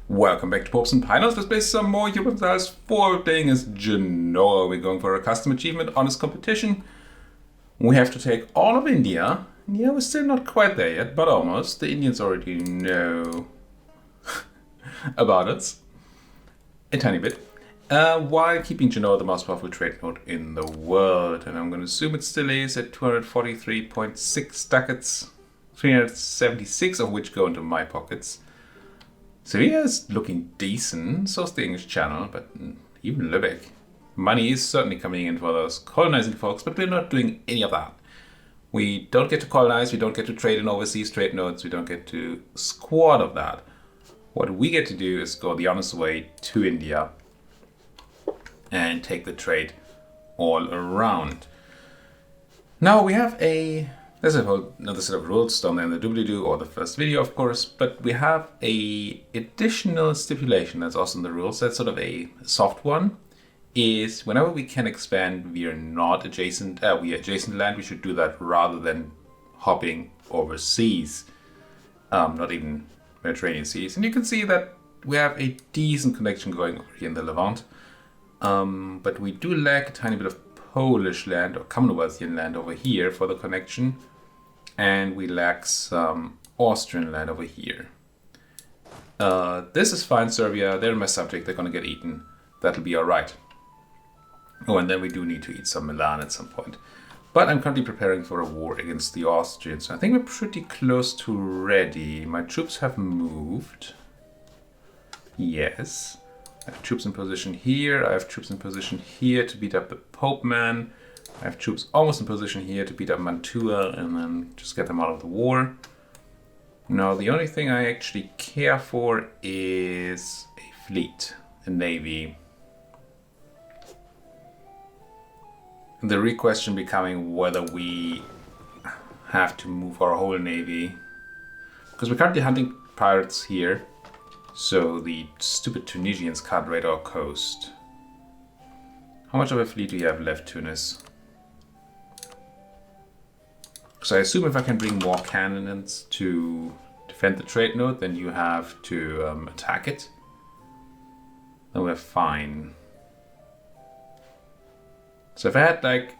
Welcome back to Popes and Pinos. Let's play some more Europa Universalis. We're playing as Genoa. We're going for a custom achievement, honest competition. We have to take all of India. Yeah, we're still not quite there yet, but almost. The Indians already know about us. A tiny bit. While keeping Genoa the most powerful trade node in the world. And I'm going to assume it still is at 243.6 ducats. 376 of which go into my pockets. Sevilla is looking decent, so is the English Channel, but even Lubeck. Money is certainly coming in for those colonizing folks, but we're not doing any of that. We don't get to colonize, we don't get to trade in overseas trade nodes, we don't get to squat of that. What we get to do is go the honest way to India and take the trade all around. Now we have there's another set of rules down there in the doobly-doo or the first video, of course, but we have a additional stipulation that's also in the rules. That's sort of a soft one. Is whenever we can expand, we are not adjacent. We are adjacent to land. We should do that rather than hopping overseas, not even Mediterranean seas. And you can see that we have a decent connection going over here in the Levant, but we do lack a tiny bit of Polish land or Commonwealthian land over here for the connection, and we lack some Austrian land over here. This is fine, Serbia. They're my subject. They're gonna get eaten. That'll be all right. Oh, and then we do need to eat some Milan at some point. But I'm currently preparing for a war against the Austrians. I think we're pretty close to ready. My troops have moved. Yes. I have troops in position here. I have troops in position here to beat up the Pope man. I have troops almost in position here to beat up Mantua and then just get them out of the war. Now, the only thing I actually care for is a fleet, a navy. The real question becoming whether we have to move our whole navy. Because we're currently hunting pirates here. So the stupid Tunisians can't raid our coast. How much of a fleet do you have left, Tunis? So I assume if I can bring more cannons to defend the trade node, then you have to attack it. Then we're fine. So if I had like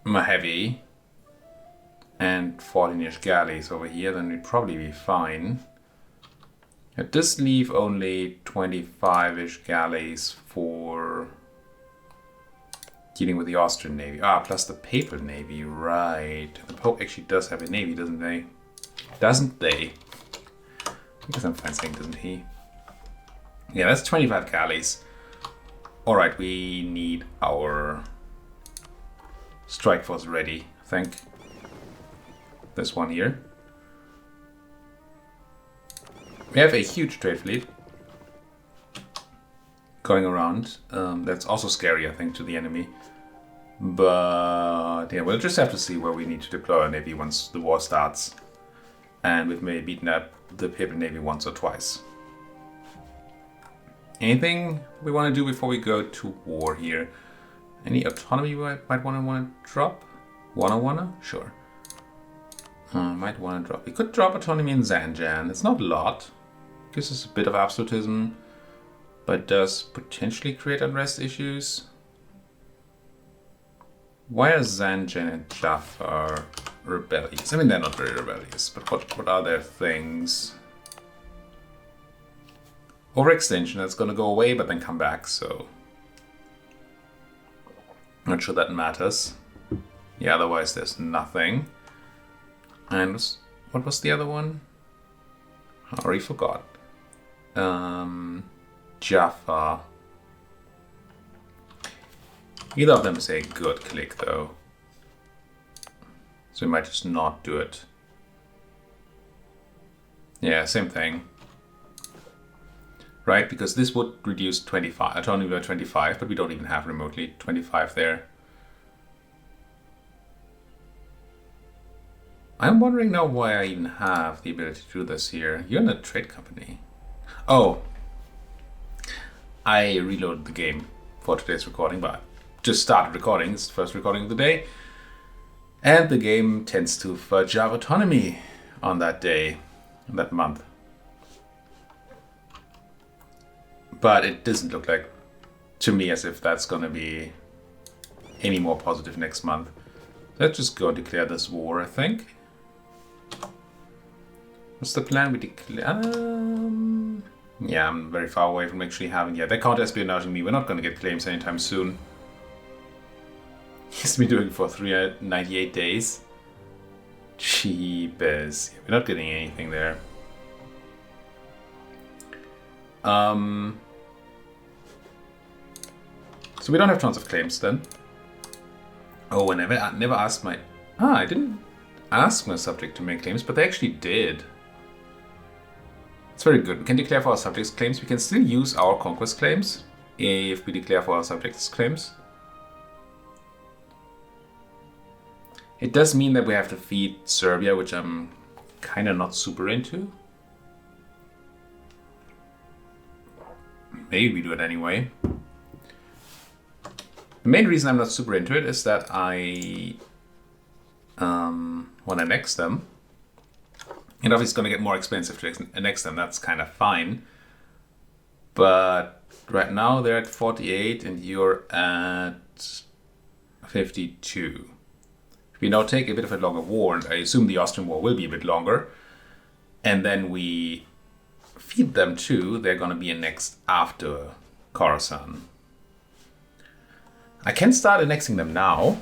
my heavy and 14-ish galleys over here, then we'd probably be fine. It does leave only 25-ish galleys for dealing with the Austrian navy. Plus the Papal navy, right. The Pope actually does have a navy, doesn't they? Doesn't they? I guess I'm fine saying, doesn't he? Yeah, that's 25 galleys. Alright, we need our strike force ready, I think. This one here. We have a huge trade fleet going around. That's also scary, I think, to the enemy. But yeah, we'll just have to see where we need to deploy our navy once the war starts. And we've maybe beaten up the Papal navy once or twice. Anything we want to do before we go to war here? Any autonomy we might want to drop? Wanna? Sure. Might want to drop. We could drop autonomy in Zanjan. It's not a lot. Gives us a bit of absolutism, but does potentially create unrest issues. Why are Zanjan and Jaffa rebellious? I mean, they're not very rebellious, but what are their things? Overextension, that's going to go away, but then come back, so not sure that matters. Yeah, otherwise there's nothing. And what was the other one? I already forgot. Jaffa. Either of them is a good click, though. So we might just not do it. Yeah, same thing. Right, because this would reduce 25, autonomy by 25, but we don't even have remotely 25 there. I'm wondering now why I even have the ability to do this here. You're in a trade company. Oh, I reloaded the game for today's recording, but I just started recording. It's the first recording of the day. And the game tends to fudge our autonomy on that day, that month. But it doesn't look like, to me, as if that's going to be any more positive next month. Let's just go and declare this war, I think. What's the plan? We declare... yeah, I'm very far away from actually having... yeah, they're counter-espionaging me. We're not going to get claims anytime soon. He's been doing it for 398 days. Jeepers. We're not getting anything there. So we don't have tons of claims then. Oh, I never asked my... I didn't ask my subject to make claims, but they actually did. It's very good. We can declare for our subjects claims. We can still use our conquest claims if we declare for our subjects claims. It does mean that we have to feed Serbia, which I'm kind of not super into. Maybe we do it anyway. The main reason I'm not super into it is that I want to annex them. And obviously it's going to get more expensive to annex them. That's kind of fine. But right now they're at 48 and you're at 52. If we now take a bit of a longer war, and I assume the Austrian war will be a bit longer, and then we feed them too, they're going to be annexed after Khorasan. I can start annexing them now,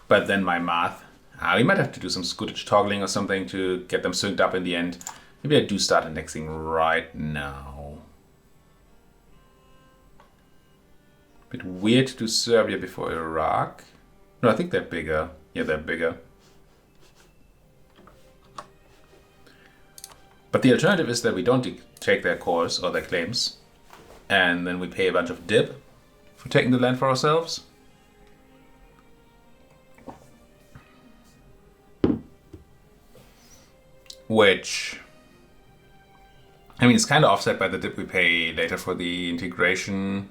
but then my math, we might have to do some scootage toggling or something to get them synced up in the end. Maybe I do start annexing right now. Bit weird to do Serbia before Iraq. No, I think they're bigger. Yeah, they're bigger. But the alternative is that we don't take their cores or their claims, and then we pay a bunch of dip for taking the land for ourselves. Which, I mean, it's kind of offset by the dip we pay later for the integration.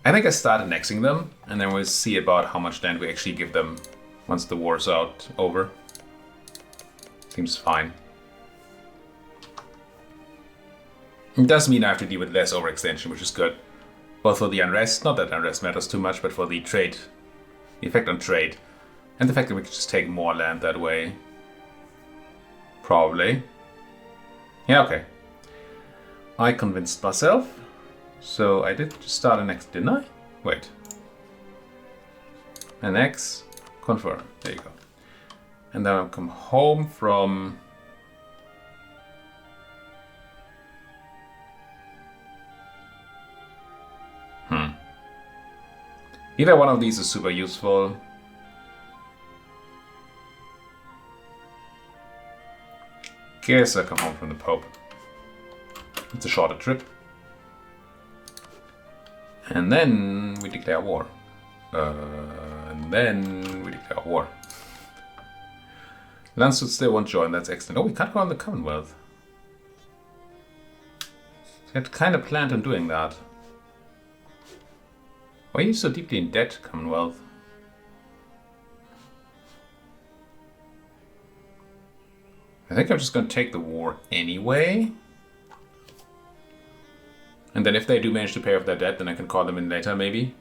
I think I start annexing them, and then we'll see about how much land we actually give them once the war's over. Seems fine. It does mean I have to deal with less overextension, which is good. Both for the unrest, not that unrest matters too much, but for the trade, the effect on trade, and the fact that we could just take more land that way. Probably. Yeah, okay. I convinced myself. So I did just start annex, didn't I? Wait. Annex, confirm. There you go. And then I'll come home from... Either one of these is super useful. Guess I come home from the Pope. It's a shorter trip. And then we declare war. Landshut still won't join, that's excellent. Oh, we can't go on the Commonwealth. I had kind of planned on doing that. Why are you so deeply in debt, Commonwealth? I think I'm just going to take the war anyway. And then if they do manage to pay off their debt, then I can call them in later, maybe.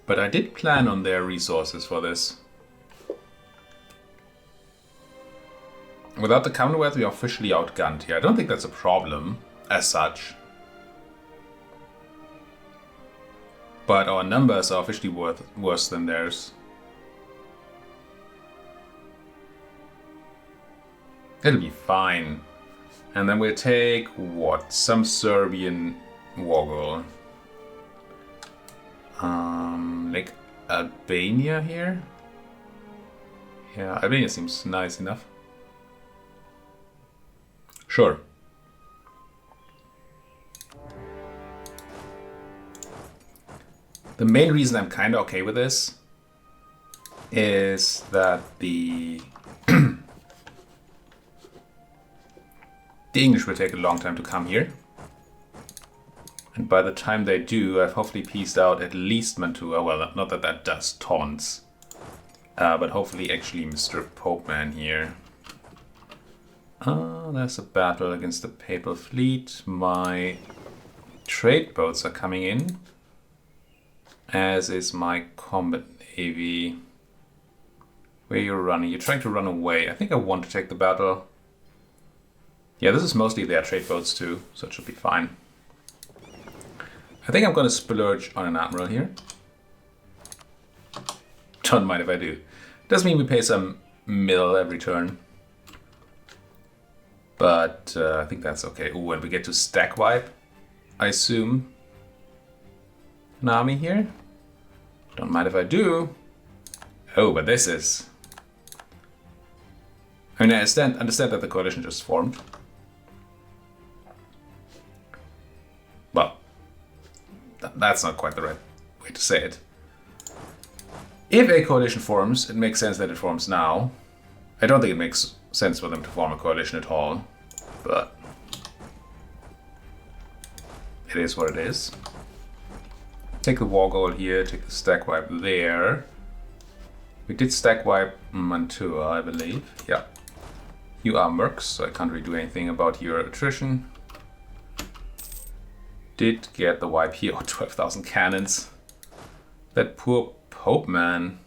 But I did plan on their resources for this. Without the Commonwealth, we are officially outgunned here. I don't think that's a problem, as such. But our numbers are officially worse than theirs. It'll be fine. And then we'll take, what? Some Serbian war goal. Like Albania here? Yeah, Albania seems nice enough. Sure. The main reason I'm kind of okay with this is that the English will take a long time to come here. And by the time they do, I've hopefully pieced out at least Mantua. Well, not that that does tons. But hopefully actually Mr. Popeman here. There's a battle against the Papal fleet. My trade boats are coming in, as is my combat navy. Where are you running? You're trying to run away. I think I want to take the battle. Yeah, this is mostly their trade boats too, so it should be fine. I think I'm going to splurge on an admiral here. Don't mind if I do. Does mean we pay some mill every turn. But I think that's okay. Oh, and we get to stack wipe, I assume, an army here. Don't mind if I do. Oh, but this is... I mean, I understand that the coalition just formed. Well, that's not quite the right way to say it. If a coalition forms, it makes sense that it forms now. I don't think it makes sense for them to form a coalition at all, but it is what it is. Take the war goal here, take the stack wipe there. We did stack wipe Mantua, I believe. Yeah. You are mercs, so I can't really do anything about your attrition. Did get the wipe here. Oh, 12,000 cannons. That poor Pope man.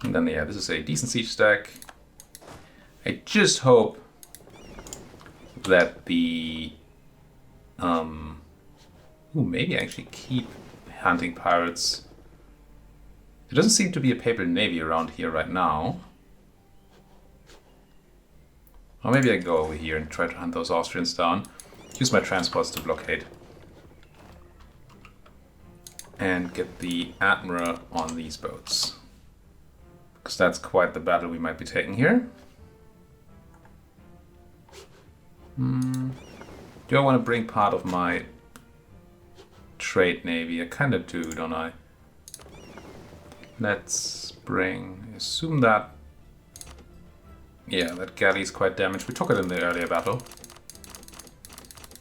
And then, yeah, this is a decent siege stack. I just hope that the... maybe I actually keep hunting pirates. There doesn't seem to be a papal navy around here right now. Or maybe I go over here and try to hunt those Austrians down. Use my transports to blockade. And get the admiral on these boats. Because that's quite the battle we might be taking here. Do I want to bring part of my trade navy? I kind of do, don't I? Let's bring... assume that... yeah, that galley is quite damaged. We took it in the earlier battle.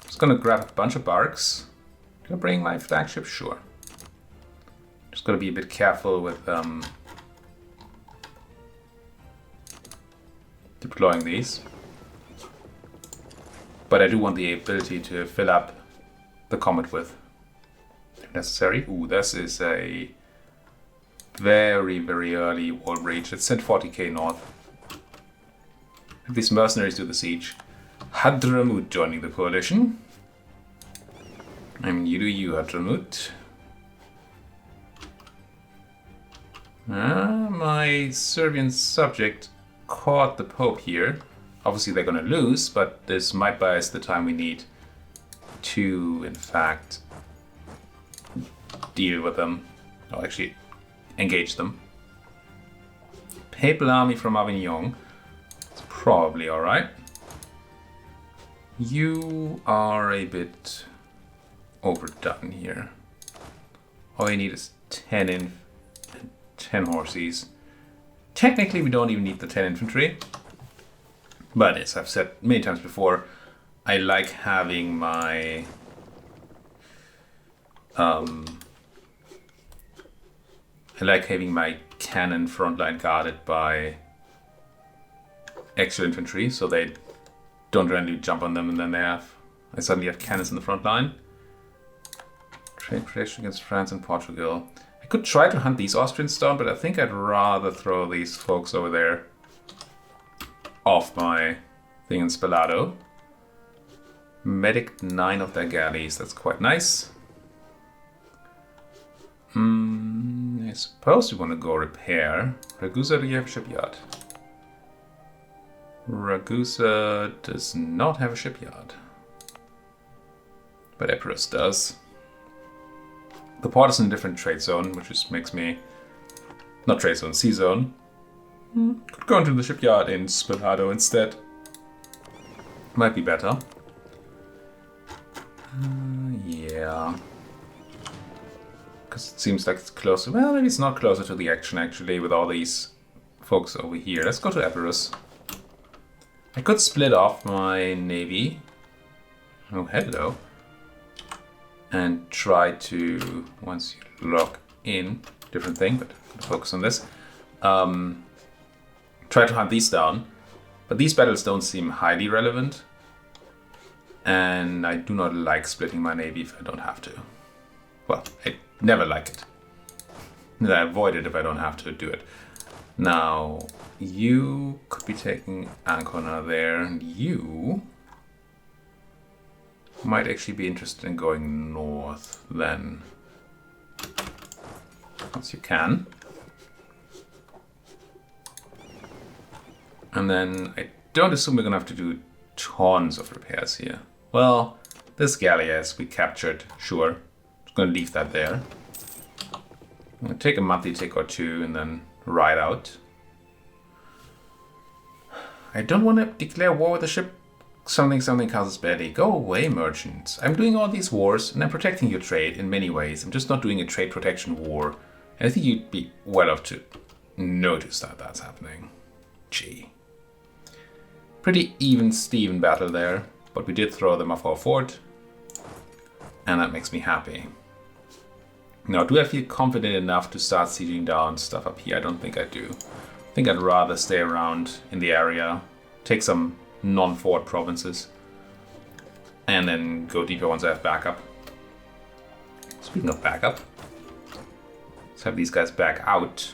Just gonna grab a bunch of barks. Can I bring my flagship? Sure. Just gotta be a bit careful with deploying these. But I do want the ability to fill up the comet with, if necessary. Ooh, this is a very, very early wall breach. Let's send 40k north. If these mercenaries do the siege. Hadramut joining the coalition. I mean, you do you, Hadramut. My Serbian subject caught the Pope here. Obviously they're gonna lose, but this might buy us the time we need to, in fact, deal with them. Or actually, engage them. Papal army from Avignon. It's probably alright. You are a bit overdone here. All you need is 10 and 10 horses. Technically, we don't even need the 10 infantry. But as I've said many times before, I like having my cannon frontline guarded by extra infantry, so they don't randomly jump on them, and then I suddenly have cannons in the front line. Trade protection against France and Portugal. I could try to hunt these Austrians down, but I think I'd rather throw these folks over there off my thing in Spalato. Medic 9 of their galleys, that's quite nice. I suppose we want to go repair. Ragusa, do you have a shipyard? Ragusa does not have a shipyard. But Epirus does. The port is in a different trade zone, which just makes me... not trade zone, sea zone. Could go into the shipyard in Spalato instead. Might be better. Yeah. Because it seems like it's closer. Well, maybe it's not closer to the action actually with all these folks over here. Let's go to Epirus. I could split off my navy. Oh, hello. And try to, once you lock in, different thing, but I'm gonna focus on this. Try to hunt these down, but these battles don't seem highly relevant, and I do not like splitting my navy if I don't have to. Well, I never like it. I avoid it if I don't have to do it. Now, you could be taking Ancona there, and you might actually be interested in going north then. Once you can. And then I don't assume we're gonna have to do tons of repairs here. Well, this galleys we captured, sure. Just gonna leave that there. I'm gonna take a monthly tick or two and then ride out. I don't want to declare war with the ship. Something causes belly. Go away, merchants. I'm doing all these wars and I'm protecting your trade in many ways. I'm just not doing a trade protection war. And I think you'd be well off to notice that that's happening. Gee. Pretty even Steven battle there, but we did throw them off our fort. And that makes me happy. Now, do I feel confident enough to start sieging down stuff up here? I don't think I do. I think I'd rather stay around in the area, take some non-fort provinces, and then go deeper once I have backup. Speaking of backup, let's have these guys back out.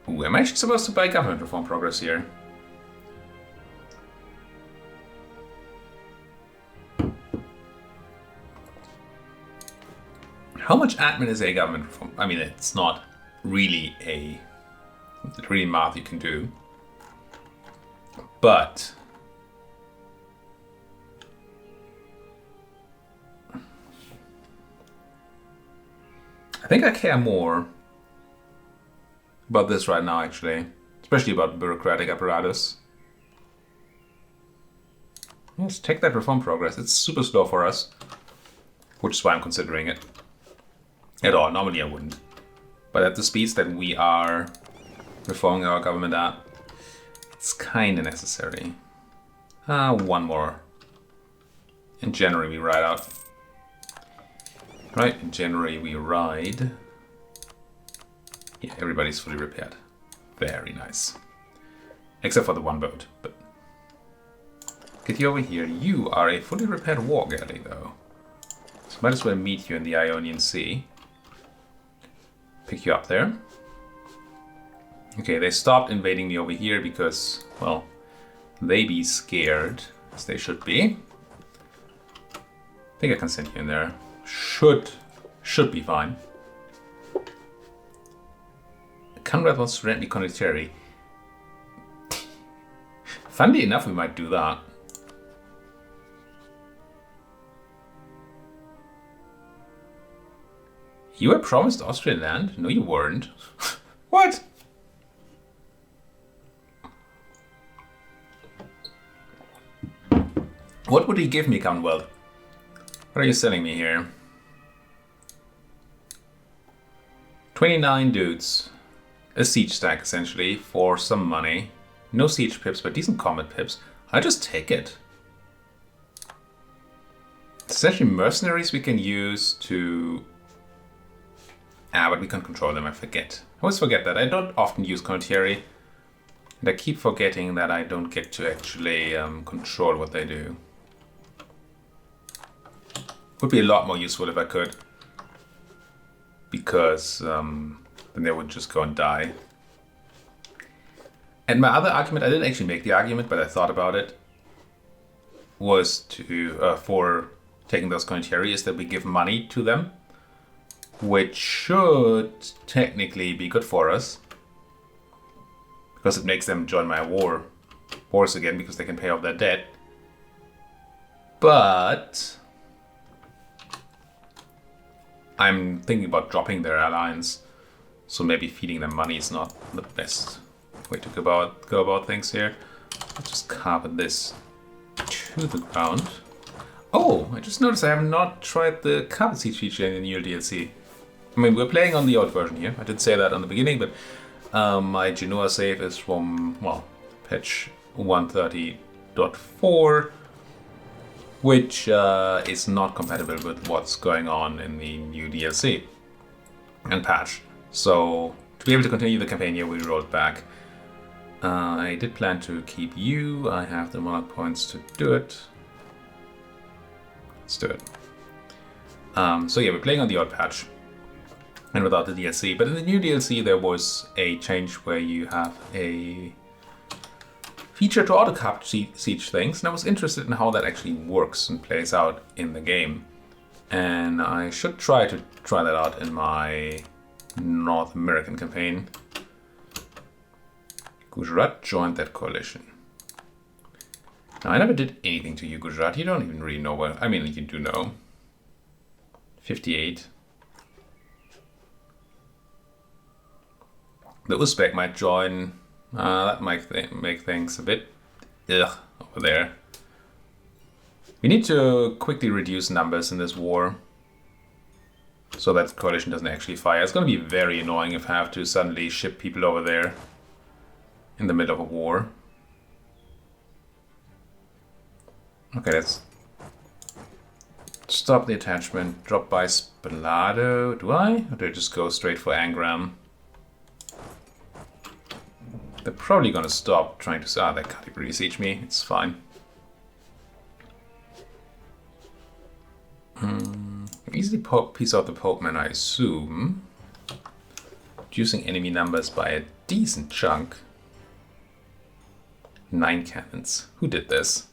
Ooh, am I actually supposed to buy government reform progress here? How much admin is a government reform? I mean, it's not really math you can do. But I think I care more about this right now, actually. Especially about bureaucratic apparatus. Let's take that reform progress. It's super slow for us. Which is why I'm considering it. At all. Normally I wouldn't. But at the speeds that we are reforming our government at, it's kind of necessary. One more. In January we ride out. Right, in January we ride. Yeah, everybody's fully repaired. Very nice. Except for the one boat. But get you over here. You are a fully repaired war galley, though. So might as well meet you in the Ionian Sea. Pick you up there. Okay, they stopped invading me over here because, well, they be scared, as they should be. I think I can send you in there. Should be fine. Conrad wants to rent me condottieri. Funnily enough, we might do that. You were promised Austrian land? No, you weren't. What? What would he give me, Commonwealth? What are you selling me here? 29 dudes. A siege stack, essentially, for some money. No siege pips, but decent combat pips. I just take it. It's essentially mercenaries we can use to... but we can't control them, I forget. I always forget that. I don't often use condottieri. And I keep forgetting that I don't get to actually control what they do. Would be a lot more useful if I could. Because then they would just go and die. And my other argument, I didn't actually make the argument, but I thought about it, was to for taking those condottieri is that we give money to them, which should technically be good for us, because it makes them join my wars again, because they can pay off their debt. But I'm thinking about dropping their alliance, so maybe feeding them money is not the best way to go about things here. Let's just carpet this to the ground. Oh, I just noticed I have not tried the carpet siege feature in the new DLC. I mean, we're playing on the old version here. I did say that on the beginning, but my Genoa save is from, well, patch 130.4, which is not compatible with what's going on in the new DLC. and patch. So to be able to continue the campaign here, we rolled back. I did plan to keep you. I have the monarch points to do it. Let's do it. So yeah, we're playing on the odd patch and without the DLC. But in the new DLC, there was a change where you have a feature to auto-cap siege things, and I was interested in how that actually works and plays out in the game. And I should try that out in my North American campaign. Gujarat joined that coalition. Now, I never did anything to you, Gujarat. You don't even really know what... I mean, you do know. 58. The Uzbek might join. That might make things a bit... ugh, over there. We need to quickly reduce numbers in this war, so that the coalition doesn't actually fire. It's going to be very annoying if I have to suddenly ship people over there in the middle of a war. Okay, let's stop the attachment. Drop by Spalado. Do I? Or do I just go straight for Angram? They're probably going to stop trying to... ah, they can't even siege me. It's fine. Easily piece out the Popeman, I assume. Reducing enemy numbers by a decent chunk. 9 cannons. Who did this?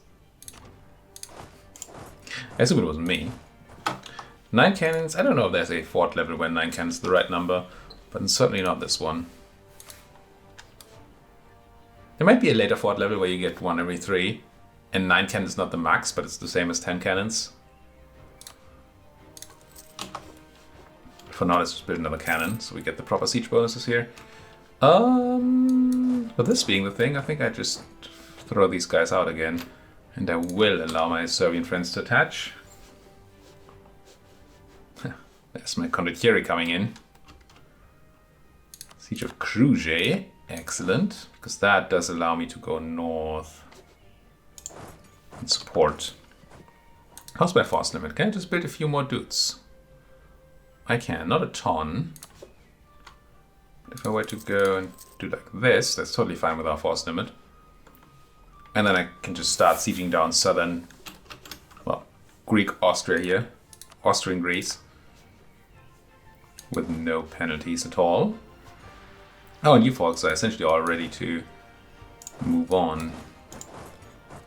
I assume it was me. 9 cannons. I don't know if there's a fort level where 9 cannons is the right number, but it's certainly not this one. There might be a later fort level where you get 1 every 3, and 9 cannons is not the max, but it's the same as 10 cannons. For now, let's just build another cannon, so we get the proper siege bonuses here. But this being the thing, I think I just throw these guys out again, and I will allow my Serbian friends to attach. There's my condottieri coming in. Siege of Cruje, excellent, because that does allow me to go north and support. How's my force limit? Can I just build a few more dudes? I can, not a ton. But if I were to go and do like this, that's totally fine with our force limit. And then I can just start sieging down southern, well, Greek Austria here. Austrian Greece. With no penalties at all. Oh, and you folks are essentially all ready to move on.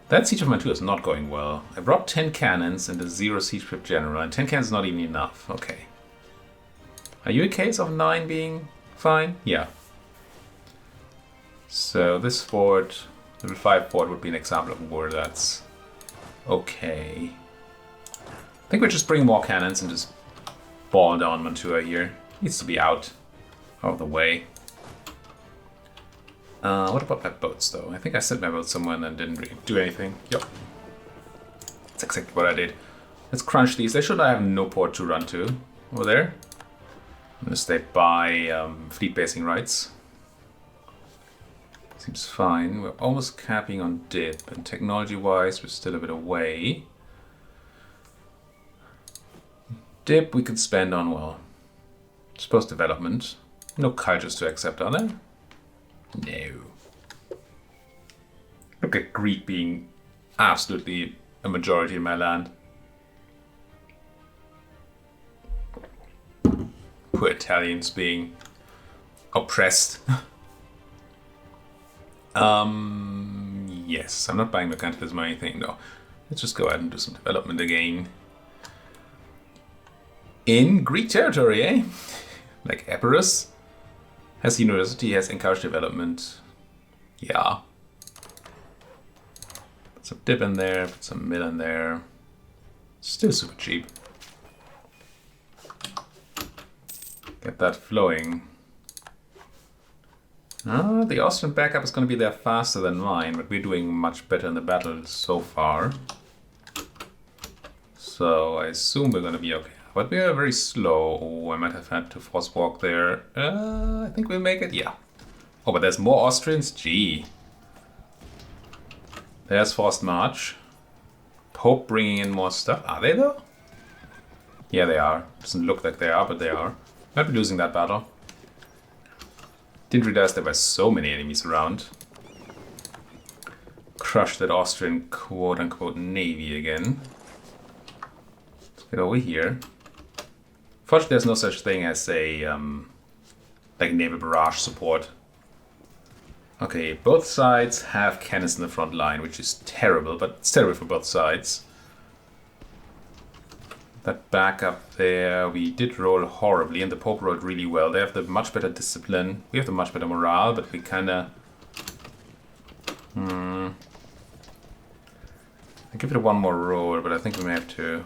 That siege of Mantua is not going well. I brought 10 cannons and a 0 siege ship general, and 10 cannons is not even enough. Okay. Are you a case of 9 being fine? Yeah. So this fort, level 5 fort, would be an example of war that's okay. I think we're just bring more cannons and just ball down Mantua here. Needs to be out of the way. What about my boats though? I think I set my boat somewhere and then didn't really do anything. Yep. That's exactly what I did. Let's crunch these. They should have no port to run to. Over there. I'm gonna stay by fleet basing rights. Seems fine. We're almost capping on dip, and technology-wise, we're still a bit away. Dip we could spend on, well, suppose development. No cultures to accept, are there? No. Look at Greek being absolutely a majority in my land. Poor Italians being oppressed. Yes, I'm not buying mercantilism or anything, no. Let's just go ahead and do some development again. In Greek territory, eh? Like Epirus. Has university, has encouraged development. Yeah. Put some dip in there, put some mill in there. Still super cheap. Get that flowing. The Austrian backup is going to be there faster than mine, but we're doing much better in the battle so far. So I assume we're going to be okay. But we are very slow. Oh, I might have had to force walk there. I think we'll make it. Yeah. Oh, but there's more Austrians? Gee. There's forced march. Pope bringing in more stuff. Are they though? Yeah, they are. Doesn't look like they are, but they are. Might be losing that battle. Didn't realize there were so many enemies around. Crush that Austrian quote-unquote navy again. Let's get over here. Fortunately, there's no such thing as a like naval barrage support. Okay, both sides have cannons in the front line, which is terrible, but it's terrible for both sides. That backup there, we did roll horribly, and the Pope rolled really well. They have the much better discipline. We have the much better morale, but we kind of... I give it one more roll, but I think we may have to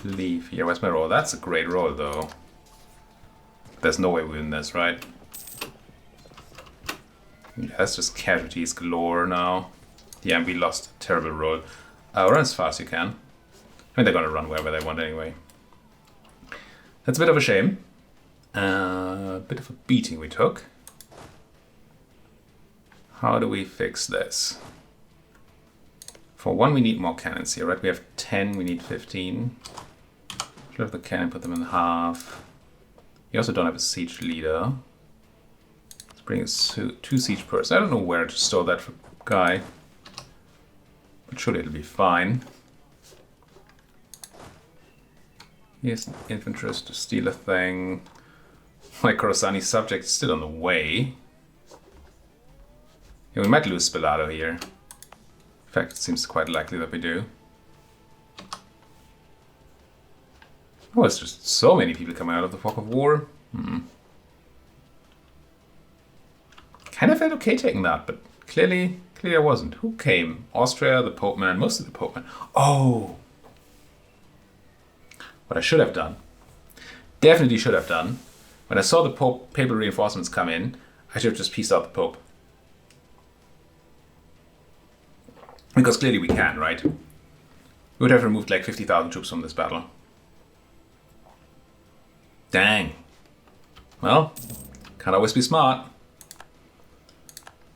leave here. Where's my roll? That's a great roll, though. There's no way we win this, right? Yeah, that's just casualties galore now. Yeah, we lost a terrible roll. Run as fast as you can. I mean, they're going to run wherever they want anyway. That's a bit of a shame. A bit of a beating we took. How do we fix this? For one, we need more cannons here, right? We have 10, we need 15. Should have the cannon, put them in half. We also don't have a siege leader. Let's bring us 2 siege persons. I don't know where to store that guy. But surely it'll be fine. Here's an infantryist to steal a thing. My Khorasani subject is still on the way. Yeah, we might lose Spelato here. In fact, it seems quite likely that we do. Oh, it's just so many people coming out of the fog of war. Kind of felt okay taking that, but clearly I wasn't. Who came? Austria, the Pope man, most of the Pope man. Oh! What I should have done, definitely should have done, when I saw the papal reinforcements come in, I should have just pieced out the Pope. Because clearly we can, right? We would have removed like 50,000 troops from this battle. Dang. Well, can't always be smart.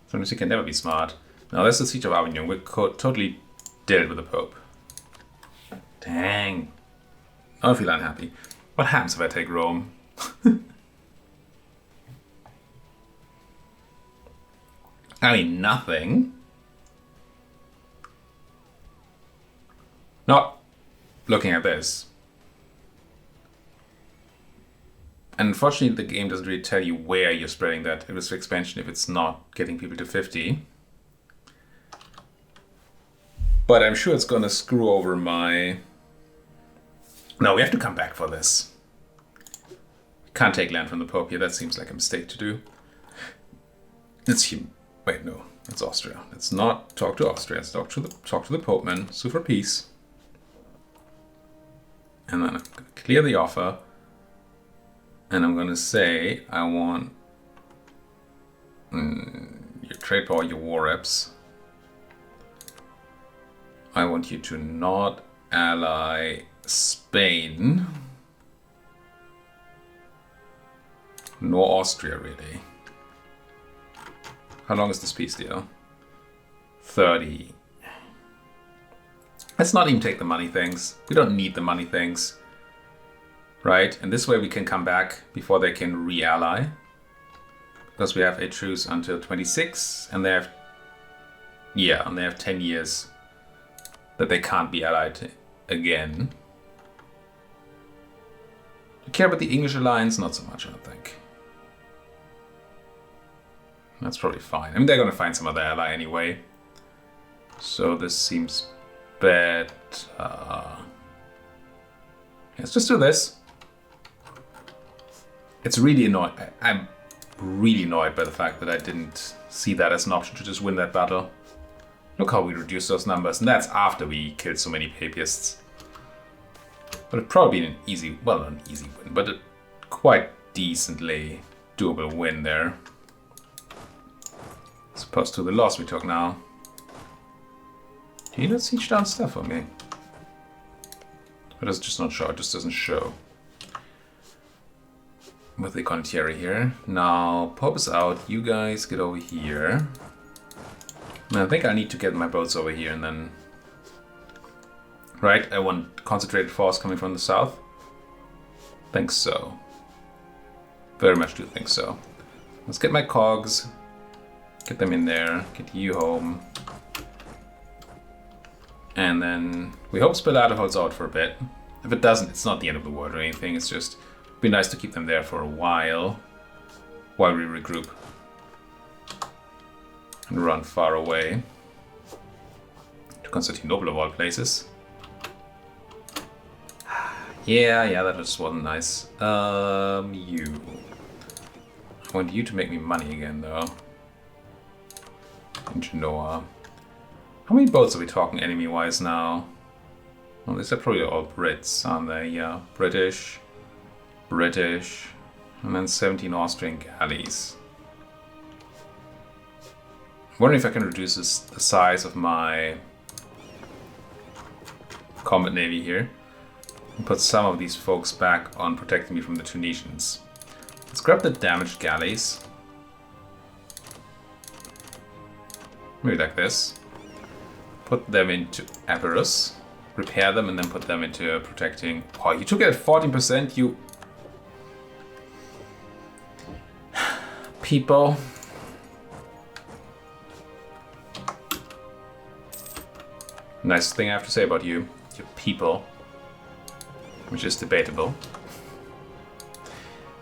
Sometimes you can never be smart. Now that's the siege of Avignon. We're totally dead with the Pope. Dang. I feel unhappy. What happens if I take Rome? I mean, nothing. Not looking at this. And unfortunately, the game doesn't really tell you where you're spreading that risk of expansion if it's not getting people to 50. But I'm sure it's gonna screw over my... No, we have to come back for this. Can't take land from the Pope here. That seems like a mistake to do. Wait, no. That's Austria. Let's not talk to Austria. Let's talk to the Pope man. Sue for peace. And then I'm going to clear the offer. And I'm going to say I want your trade power, your war reps. I want you to not ally Spain, nor Austria, really. How long is this peace deal? 30. Let's not even take the money things. We don't need the money things. Right? And this way we can come back before they can re-ally. Because we have a truce until 26, and they have... Yeah, and they have 10 years that they can't be allied again. Do you care about the English alliance? Not so much, I don't think. That's probably fine. I mean, they're going to find some other ally anyway. So this seems bad. Let's just do this. It's really annoying. I'm really annoyed by the fact that I didn't see that as an option to just win that battle. Look how we reduced those numbers, and that's after we killed so many papists. But it'd probably been an easy, well, not an easy win, but a quite decently doable win there. As opposed to the loss we took now. Do you not siege down stuff for me? Or does it just not show? It just doesn't show. With the condottieri here. Now, Pope is out. You guys get over here. And I think I need to get my boats over here and then... Right, I want concentrated force coming from the south. think so. Very much do think so. Let's get my cogs. Get them in there. Get you home. And then we hope Spillata holds out for a bit. If it doesn't, it's not the end of the world or anything. It's just be nice to keep them there for a while we regroup and run far away to Constantinople of all places. Yeah, that just wasn't nice. You. I want you to make me money again, though. In Genoa. How many boats are we talking enemy-wise now? Well, these are probably all Brits, aren't they? Yeah, British, and then 17 Austrian galleys. I'm wondering if I can reduce the size of my combat navy here and put some of these folks back on protecting me from the Tunisians. Let's grab the damaged galleys. Maybe like this. Put them into Epirus, repair them, and then put them into protecting. Oh, you took it at 14%, you people. Nice thing I have to say about you people, which is debatable.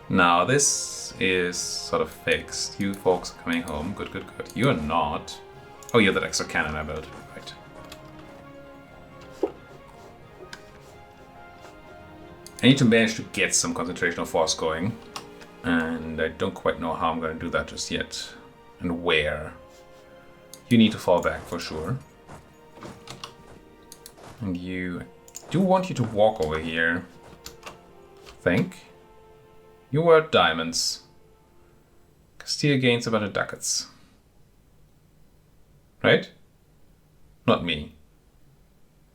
Now this is sort of fixed. You folks are coming home. Good. You're not. Oh, you're that extra cannon I built. Right. I need to manage to get some concentrational force going. And I don't quite know how I'm going to do that just yet. And where. You need to fall back for sure. And I do want you to walk over here. Think. You were diamonds. Castile gains a bunch of ducats. Right? Not me.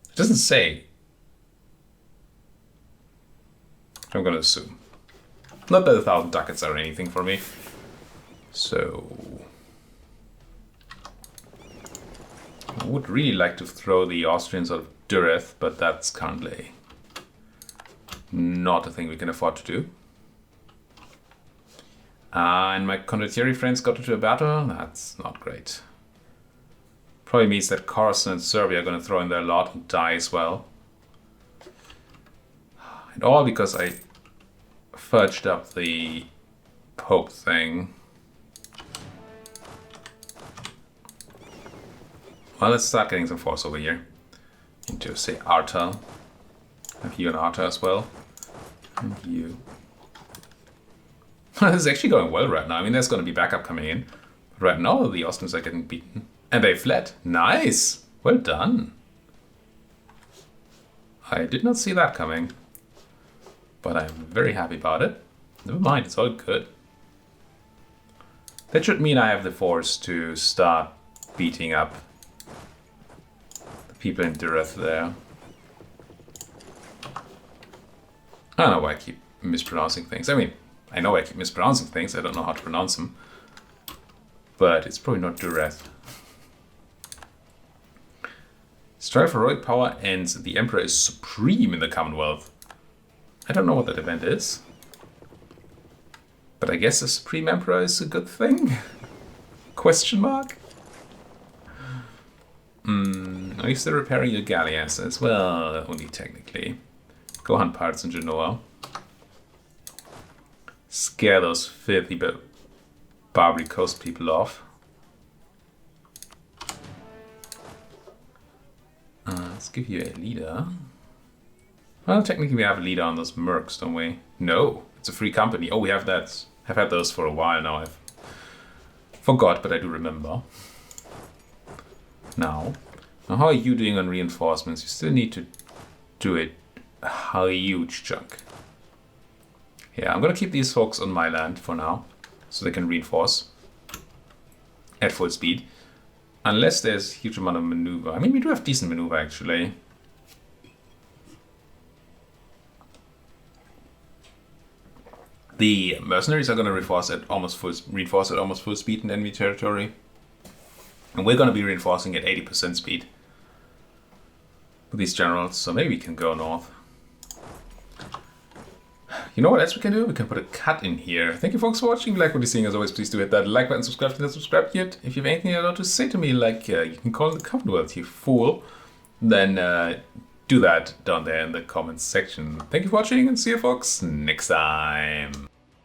It doesn't say. I'm gonna assume. Not that 1,000 ducats are anything for me. So I would really like to throw the Austrians out of Dureth, but that's currently not a thing we can afford to do. And my condottieri friends got into a battle. That's not great. Probably means that Carson and Serbia are going to throw in their lot and die as well. And all because I fudged up the Pope thing. Well, let's start getting some force over here. Into, say, Arta. Have you and Arta as well. And you. This is actually going well right now. I mean, there's going to be backup coming in. But right now, the Austrians are getting beaten. And they fled. Nice! Well done. I did not see that coming. But I'm very happy about it. Never mind, it's all good. That should mean I have the force to start beating up the people in Dureth there. I don't know why I keep mispronouncing things. I mean, I know I keep mispronouncing things, I don't know how to pronounce them. But it's probably not Dureth. Strive for heroic power ends. The Emperor is supreme in the Commonwealth. I don't know what that event is. But I guess a Supreme Emperor is a good thing? Question mark? Are you still repairing your galley assets? Well, only technically. Go hunt pirates in Genoa. Scare those filthy Barbary Coast people off. Let's give you a leader. Well, technically we have a leader on those mercs, don't we? No, it's a free company. Oh, we have that. I've had those for a while now. I've forgot, but I do remember. Now how are you doing on reinforcements? You still need to do a huge chunk. Yeah, I'm gonna keep these folks on my land for now, so they can reinforce at full speed. Unless there's a huge amount of maneuver. I mean, we do have decent maneuver, actually. The mercenaries are going to reinforce at almost full speed in enemy territory. And we're going to be reinforcing at 80% speed with these generals, so maybe we can go north. You know what else we can do? We can put a cut in here. Thank you folks for watching. If you like what you're seeing, as always, please do hit that like button, subscribe if you're not subscribed yet. If you have anything to say to me, like you can call in the comment world, you fool, then do that down there in the comments section. Thank you for watching and see you folks next time.